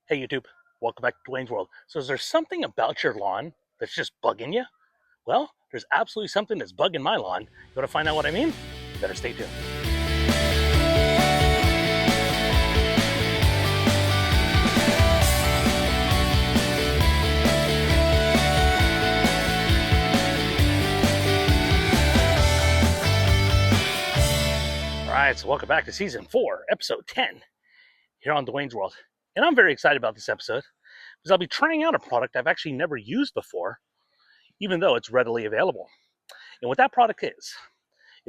Hey YouTube, welcome back to Dwayne's World. So is there something about your lawn that's just bugging you? Well, there's absolutely something that's bugging my lawn. You want to find out what I mean? You better stay tuned. Alright, so welcome back to Season 4, Episode 10, here on Dwayne's World. And I'm very excited about this episode, because I'll be trying out a product I've actually never used before, even though it's readily available. And what that product is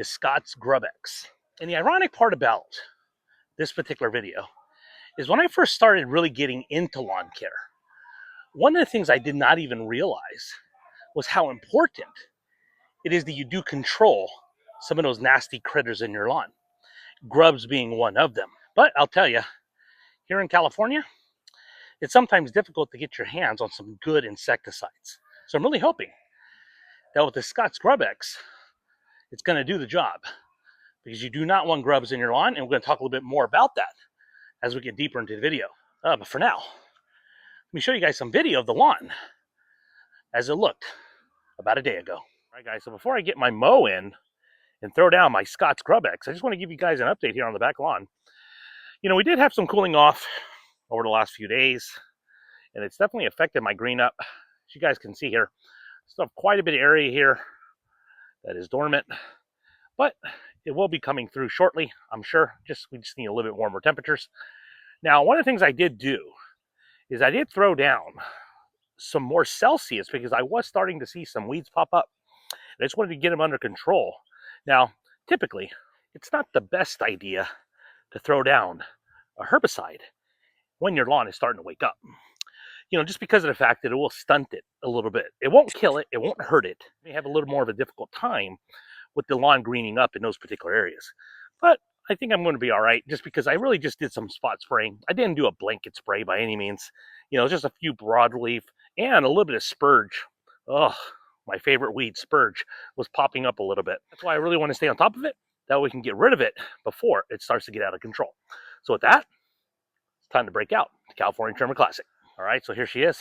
Scott's GrubEX. And the ironic part about this particular video is when I first started really getting into lawn care, one of the things I did not even realize was how important it is that you do control some of those nasty critters in your lawn, grubs being one of them. But I'll tell you, here in California, it's sometimes difficult to get your hands on some good insecticides. So I'm really hoping that with the Scott's GrubEX, it's going to do the job, because you do not want grubs in your lawn, and we're going to talk a little bit more about that as we get deeper into the video. But for now, let me show you guys some video of the lawn as it looked about a day ago. All right, guys, so before I get my mow in and throw down my Scott's GrubEX, I just want to give you guys an update here on the back lawn. You know, we did have some cooling off over the last few days, and it's definitely affected my green up. As you guys can see here, still have quite a bit of area here that is dormant, but it will be coming through shortly, I'm sure. We just need a little bit warmer temperatures. Now, one of the things I did do is I did throw down some more Celsius, because I was starting to see some weeds pop up. I just wanted to get them under control. Now, typically, it's not the best idea to throw down a herbicide when your lawn is starting to wake up. You know, just because of the fact that it will stunt it a little bit. It won't kill it, it won't hurt it. You may have a little more of a difficult time with the lawn greening up in those particular areas. But I think I'm going to be all right, just because I really just did some spot spraying. I didn't do a blanket spray by any means. You know, just a few broadleaf and a little bit of spurge. Oh, my favorite weed, spurge, was popping up a little bit. That's why I really want to stay on top of it. That way we can get rid of it before it starts to get out of control. So with that, it's time to break out the California Trimmer Classic. All right, so here she is.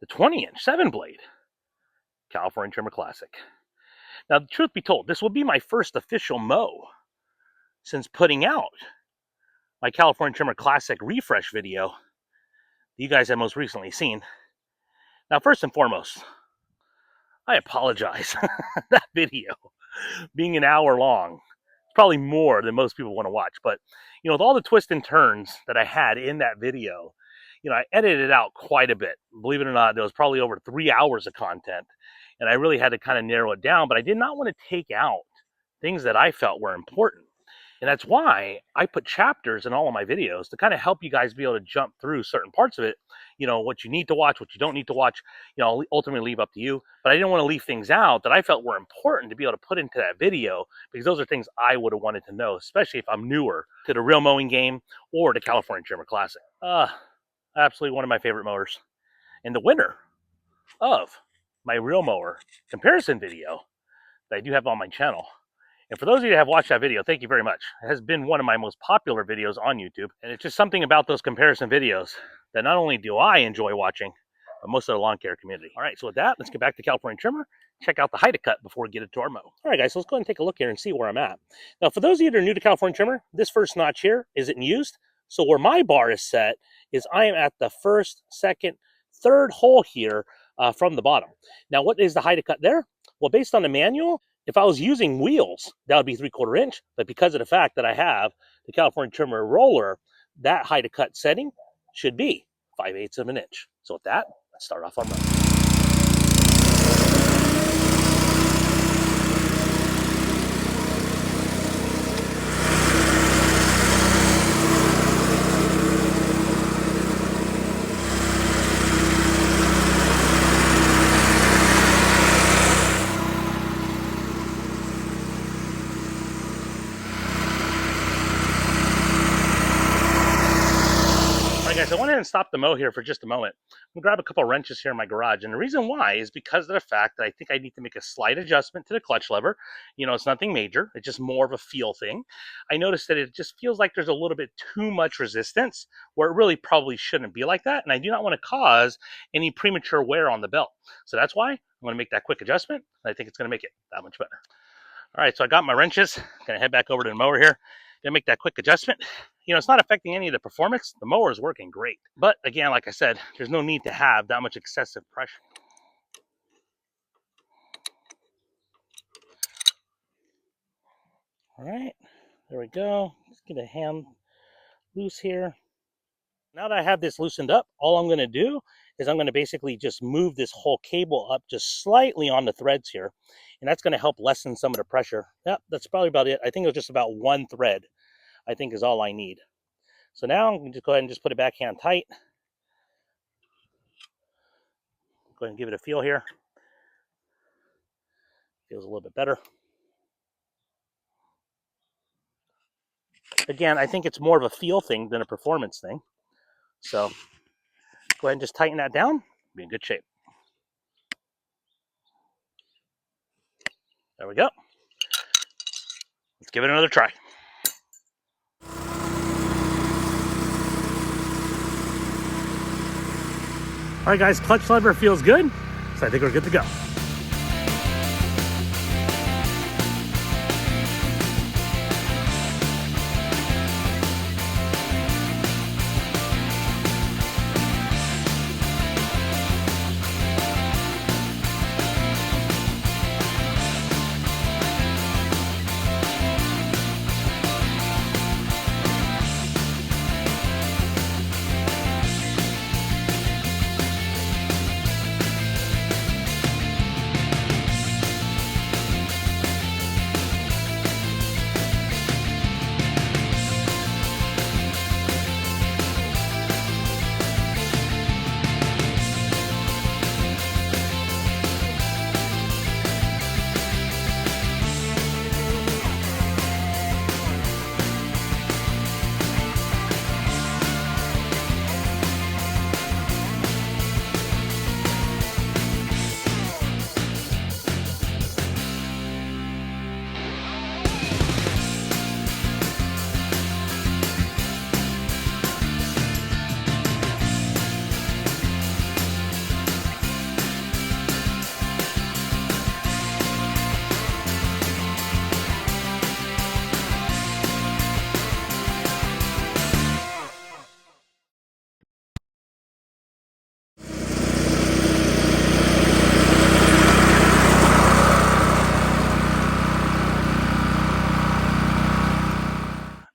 The 20-inch 7-blade California Trimmer Classic. Now, the truth be told, this will be my first official mow since putting out my California Trimmer Classic refresh video that you guys have most recently seen. Now, first and foremost, I apologize. That video being an hour long, it's probably more than most people want to watch. But, you know, with all the twists and turns that I had in that video, you know, I edited it out quite a bit. Believe it or not, there was probably over 3 hours of content, and I really had to kind of narrow it down. But I did not want to take out things that I felt were important. And that's why I put chapters in all of my videos to kind of help you guys be able to jump through certain parts of it. You know, what you need to watch, what you don't need to watch, you know, I'll ultimately leave up to you. But I didn't want to leave things out that I felt were important to be able to put into that video, because those are things I would have wanted to know, especially if I'm newer to the real mowing game or the California Trimmer Classic. Absolutely one of my favorite mowers. And the winner of my real mower comparison video that I do have on my channel. And for those of you that have watched that video, thank you very much. It has been one of my most popular videos on YouTube. And it's just something about those comparison videos that not only do I enjoy watching, but most of the lawn care community. All right, so with that, let's get back to California Trimmer. Check out the HEK-HO before we get into our mow. All right, guys, so let's go ahead and take a look here and see where I'm at. Now, for those of you that are new to California Trimmer, this first notch here isn't used. So where my bar is set is I am at the first, second, third hole here from the bottom. Now, what is the HEK-HO there? Well, based on the manual, if I was using wheels, that would be 3/4 inch. But because of the fact that I have the California Trimmer roller, that HEK-HO setting should be 5/8 of an inch. So with that, let's start off our mow. Guys, I went ahead and stopped the mow here for just a moment. I'm gonna grab a couple wrenches here in my garage, and the reason why is because of the fact that I think I need to make a slight adjustment to the clutch lever. You know, it's nothing major, it's just more of a feel thing. I noticed that it just feels like there's a little bit too much resistance where it really probably shouldn't be like that, and I do not want to cause any premature wear on the belt. So that's why I'm gonna make that quick adjustment, and I think it's gonna make it that much better. All right, so I got my wrenches. Gonna head back over to the mower here. Gonna make that quick adjustment. You know, it's not affecting any of the performance. The mower is working great. But again, like I said, there's no need to have that much excessive pressure. All right, there we go. Let's get a hand loose here. Now that I have this loosened up, all I'm gonna do is I'm gonna basically just move this whole cable up just slightly on the threads here. And that's gonna help lessen some of the pressure. Yep, that's probably about it. I think it was just about one thread, I think is all I need. So now I'm going to just go ahead and just put it backhand tight. Go ahead and give it a feel here. Feels a little bit better. Again, I think it's more of a feel thing than a performance thing. So go ahead and just tighten that down. Be in good shape. There we go. Let's give it another try. All right, guys, clutch lever feels good, so I think we're good to go.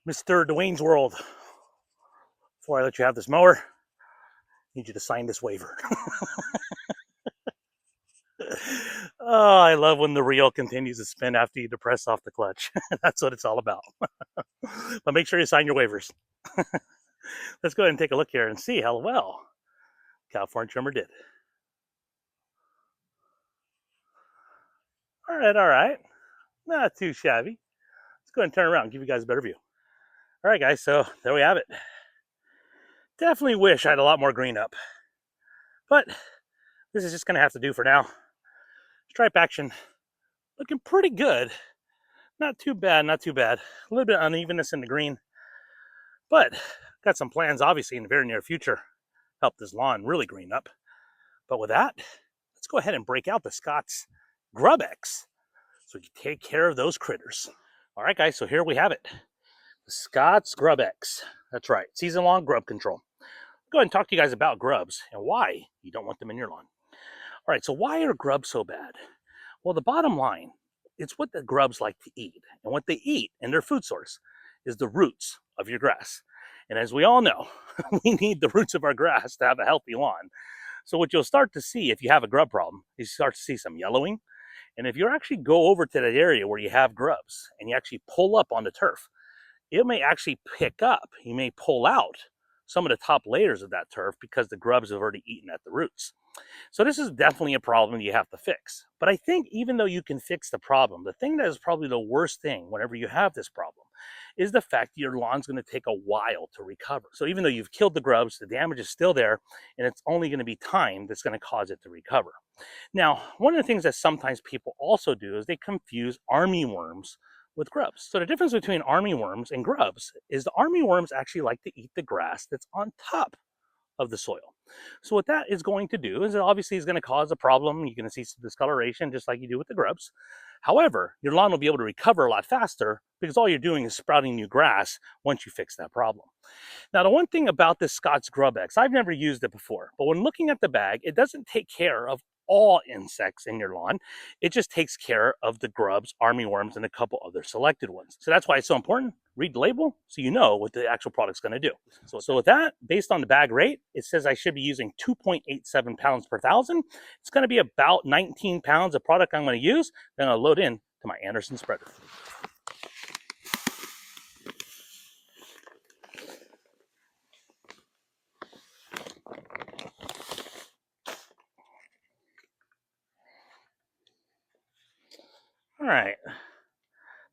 Mr. Dwayne's World, before I let you have this mower, I need you to sign this waiver. Oh, I love when the reel continues to spin after you depress off the clutch. That's what it's all about. But make sure you sign your waivers. Let's go ahead and take a look here and see how well California Trimmer did. All right. Not too shabby. Let's go ahead and turn around and give you guys a better view. All right, guys, so there we have it. Definitely wish I had a lot more green up. But this is just going to have to do for now. Stripe action looking pretty good. Not too bad, not too bad. A little bit of unevenness in the green. But got some plans, obviously, in the very near future. Help this lawn really green up. But with that, let's go ahead and break out the Scott's GrubEX so we can take care of those critters. All right, guys, so here we have it. The Scott's GrubEX. That's right, season-long grub control. I'll go ahead and talk to you guys about grubs and why you don't want them in your lawn. All right, so why are grubs so bad? Well, the bottom line, it's what the grubs like to eat. And what they eat and their food source is the roots of your grass. And as we all know, we need the roots of our grass to have a healthy lawn. So what you'll start to see if you have a grub problem, is you start to see some yellowing. And if you actually go over to that area where you have grubs and you actually pull up on the turf, it may actually pick up, you may pull out some of the top layers of that turf because the grubs have already eaten at the roots. So this is definitely a problem you have to fix. But I think even though you can fix the problem, the thing that is probably the worst thing whenever you have this problem is the fact that your lawn's going to take a while to recover. So even though you've killed the grubs, the damage is still there, and it's only going to be time that's going to cause it to recover. Now, one of the things that sometimes people also do is they confuse armyworms with grubs. So the difference between armyworms and grubs is the armyworms actually like to eat the grass that's on top of the soil. So what that is going to do is it obviously is going to cause a problem. You're going to see some discoloration just like you do with the grubs. However, your lawn will be able to recover a lot faster because all you're doing is sprouting new grass once you fix that problem. Now, the one thing about this Scott's GrubEX, I've never used it before, but when looking at the bag, it doesn't take care of all insects in your lawn. It just takes care of the grubs, armyworms, and a couple other selected ones. So that's why it's so important. Read the label so you know what the actual product's going to do. So with that, based on the bag rate, it says I should be using 2.87 pounds per thousand. It's going to be about 19 pounds of product I'm going to use. Then I'll load in to my Anderson spreader. All right,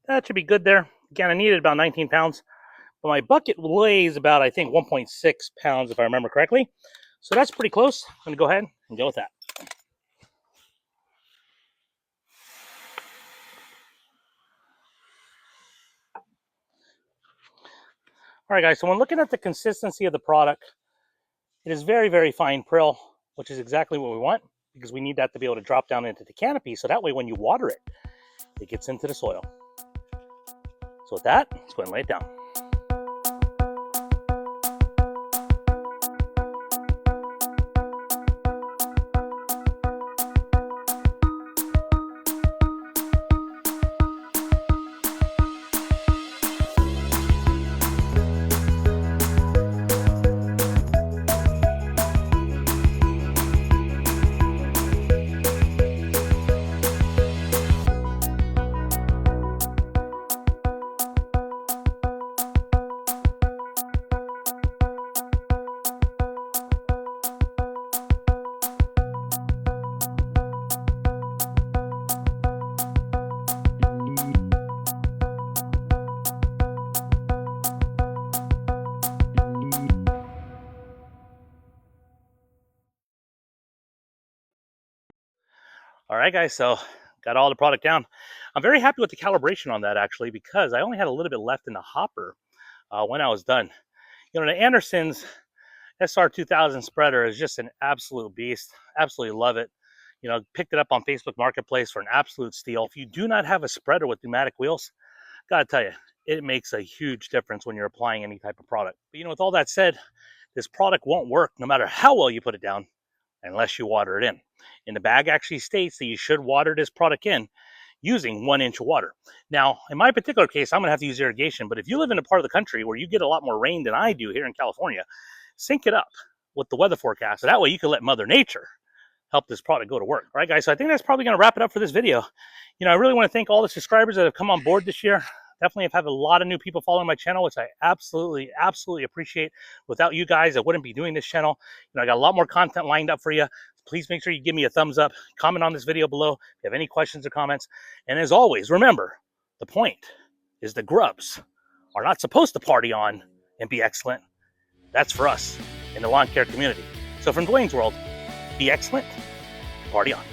that should be good there. Again, I needed about 19 pounds, but my bucket weighs about, I think, 1.6 pounds if I remember correctly. So that's pretty close. I'm gonna go ahead and go with that. All right, guys, so when looking at the consistency of the product, it is very, very fine prill, which is exactly what we want because we need that to be able to drop down into the canopy. So that way, when you water it, it gets into the soil. So with that, let's go ahead and lay it down. All right, guys, so got all the product down. I'm very happy with the calibration on that, actually, because I only had a little bit left in the hopper when I was done. You know, the Anderson's SR2000 spreader is just an absolute beast. Absolutely love it. You know, picked it up on Facebook Marketplace for an absolute steal. If you do not have a spreader with pneumatic wheels, gotta tell you, it makes a huge difference when you're applying any type of product. But, you know, with all that said, this product won't work no matter how well you put it down unless you water it in. And the bag actually states that you should water this product in using 1 inch of water. Now, in my particular case, I'm gonna have to use irrigation, but if you live in a part of the country where you get a lot more rain than I do here in California, sync it up with the weather forecast. So that way you can let Mother Nature help this product go to work. All right, guys, so I think that's probably gonna wrap it up for this video. You know, I really wanna thank all the subscribers that have come on board this year. Definitely have had a lot of new people following my channel, which I absolutely appreciate. Without you guys, I wouldn't be doing this channel. You know, I got a lot more content lined up for you. Please make sure you give me a thumbs up, comment on this video below if you have any questions or comments. And as always, remember, the point is the grubs are not supposed to party on and be excellent. That's for us in the lawn care community. So from Dwayne's World, be excellent, party on.